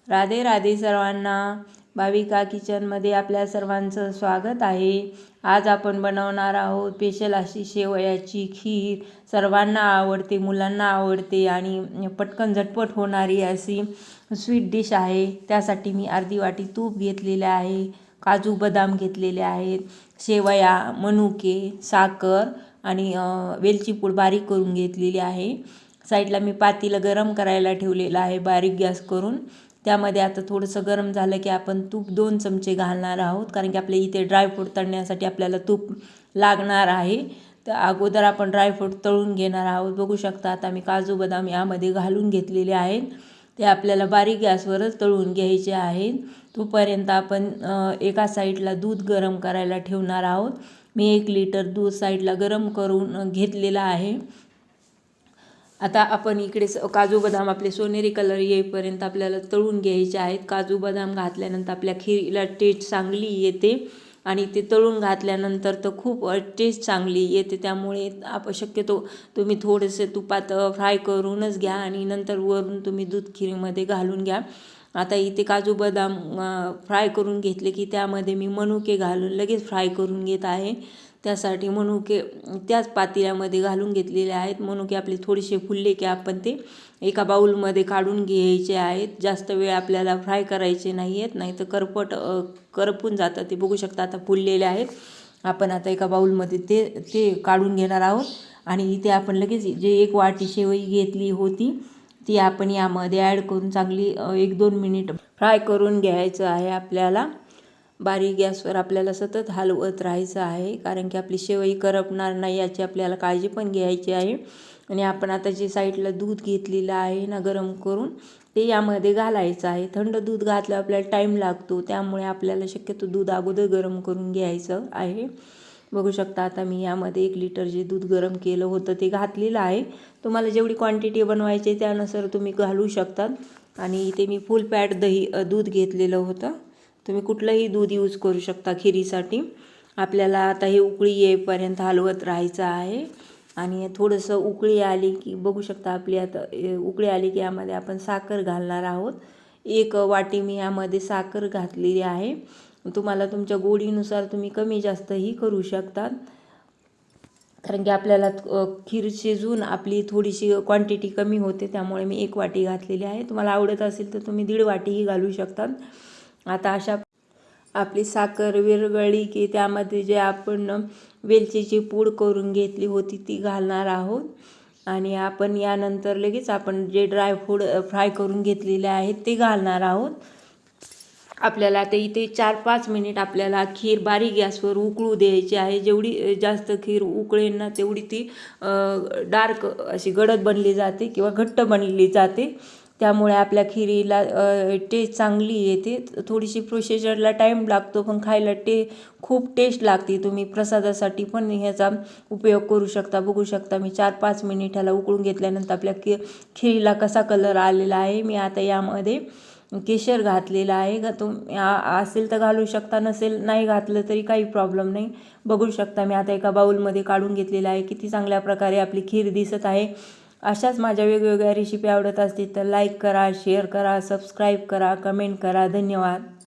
राधे राधे सर्वांना. भाविका किचनमध्ये आपल्या सर्वांचं स्वागत आहे. आज आपण बनवणार आहोत स्पेशल अशी शेवयाची खीर. सर्वांना आवडते, मुलांना आवडते आणि पटकन झटपट होणारी अशी स्वीट डिश आहे. त्यासाठी मी अर्धी वाटी तूप घेतलेले आहे, काजू बदाम घेतलेले आहेत, शेवया, मनुके, साखर आणि वेलची पूड बारीक करून घेतलेली आहे. साईडला मी पातेलं गरम करायला ठेवलेलं आहे बारीक गॅस करून. त्यामध्ये आता थोडंसं गरम झालं की आपण तूप 2 चमचे घालणार आहोत, कारण की आपल्या इथे ड्रायफ्रूट तळण्यासाठी आपल्याला तूप लागणार आहे. तर अगोदर आपण ड्रायफ्रूट तळून घेणार आहोत. बघू शकता आता मी काजू बदाम यामध्ये घालून घेतलेले आहेत. ते आपल्याला बारीक गॅसवरच तळून घ्यायचे आहेत. तोपर्यंत आपण एका साईडला दूध गरम करायला ठेवणार आहोत. मी 1 लिटर दूध साईडला गरम करून घेतलेलं आहे. आता आपण इकडे काजू बदाम आपले सोनेरी कलर येईपर्यंत आपल्याला तळून घ्यायचे आहेत. काजू बदाम घातल्यानंतर आपल्या खीरीला टेस्ट चांगली येते आणि ते तळून घातल्यानंतर तर खूप टेस्ट चांगली येते. त्यामुळे शक्यतो तुम्ही थोडेसे तुपात फ्राय करूनच घ्या आणि नंतर वरून तुम्ही दूध खीरीमध्ये घालून घ्या. आता इथे काजू बदाम फ्राय करून घेतले की त्यामध्ये मी मनुके घालून लगेच फ्राय करून घेत आहे. त्यासाठी मनुके त्याच पातेल्यामध्ये घालून घेतलेले आहेत. मनुके आपले थोडेसे फुलले की आपण ते एका बाउलमध्ये काढून घ्यायचे आहेत. जास्त वेळ आपल्याला फ्राय करायचे नाही आहेत, नाही तर करपून जातं. ते बघू शकता आता फुललेले आहेत. आपण आता एका बाउलमध्ये ते काढून घेणार आहोत. आणि इथे आपण लगेच जे 1 वाटी शेवई घेतली होती ती आपण यामध्ये ॲड करून चांगली 1-2 मिनिट फ्राय करून घ्यायचं आहे. आपल्याला बारीक गॅसवर आपल्याला सतत हलवत राहायचं आहे, कारण की आपली शेवई करपणार नाही याची आपल्याला काळजी पण घ्यायची आहे. आणि आपण आता जे साईडला दूध घेतलेलं आहे ना गरम करून, ते यामध्ये घालायचं आहे. थंड दूध घातल्यावर आपल्याला टाईम लागतो, त्यामुळे आपल्याला शक्यतो दूध अगोदर गरम करून घ्यायचं आहे. बघू शकता आता मी यामध्ये 1 लिटर जे दूध गरम केलं होतं ते घातलेलं आहे. तुम्हाला जेवढी क्वांटिटी बनवायची त्यानुसार तुम्ही घालू शकतात. आणि इथे मी फुल फॅट दूध घेतलेलं होतं. तुम्ही कुठलंही दूध यूज करू शकता खिरीसाठी. आपल्याला आता हे उकळी येईपर्यंत हलवत राहायचं आहे. आणि थोडंसं उकळी आली की बघू शकता आपली आता उकळी आली की यामध्ये आपण साखर घालणार आहोत. 1 वाटी मी यामध्ये साखर घातलेली आहे. तुम्हाला तुमच्या गोडीनुसार तुम्ही कमी जास्तही करू शकतात, कारण की आपल्याला खीर शिजून आपली थोडीशी क्वांटिटी कमी होते. त्यामुळे मी 1 वाटी घातलेली आहे. तुम्हाला आवडत असेल तर तुम्ही 1.5 वाटीही घालू शकतात. आता अशा आपली साखर विरघळली की त्यामध्ये जे आपण वेलचीची पूड करून घेतली होती ती घालणार आहोत. आणि आपण यानंतर लगेच आपण जे ड्रायफ्रूट फ्राय करून घेतलेले आहेत ते घालणार आहोत. आपल्याला आता इथे 4-5 मिनिट आपल्याला खीर बारीक गॅसवर उकळू द्यायची आहे. जेवढी जास्त खीर उकळेल ना तेवढी ती डार्क अशी गडद बनली जाते किंवा घट्ट बनली जाते. त्यामुळे आपल्या खिरीला टेस्ट चांगली येते. थोडीशी प्रोसिजरला टाईम लागतो, पण खायला खूप टेस्ट लागते. तुम्ही प्रसादासाठी पण ह्याचा उपयोग करू शकता. बघू शकता मी 4-5 मिनिट ह्याला उकळून घेतल्यानंतर आपल्या खिरीला कसा कलर आलेला आहे. मी आता यामध्ये केशर घातलेलं आहे. असेल तर घालू शकता, नसेल नाही घातलं तरी काही प्रॉब्लेम नाही. बघू शकता मी आता एका बाउलमध्ये काढून घेतलेलं आहे. किती चांगल्या प्रकारे आपली खीर दिसत आहे. अशाच माझ्या वेगवेगळ्या रेसिपी आवडत असतील तर लाईक करा, शेअर करा, सबस्क्राईब करा, कमेंट करा. धन्यवाद.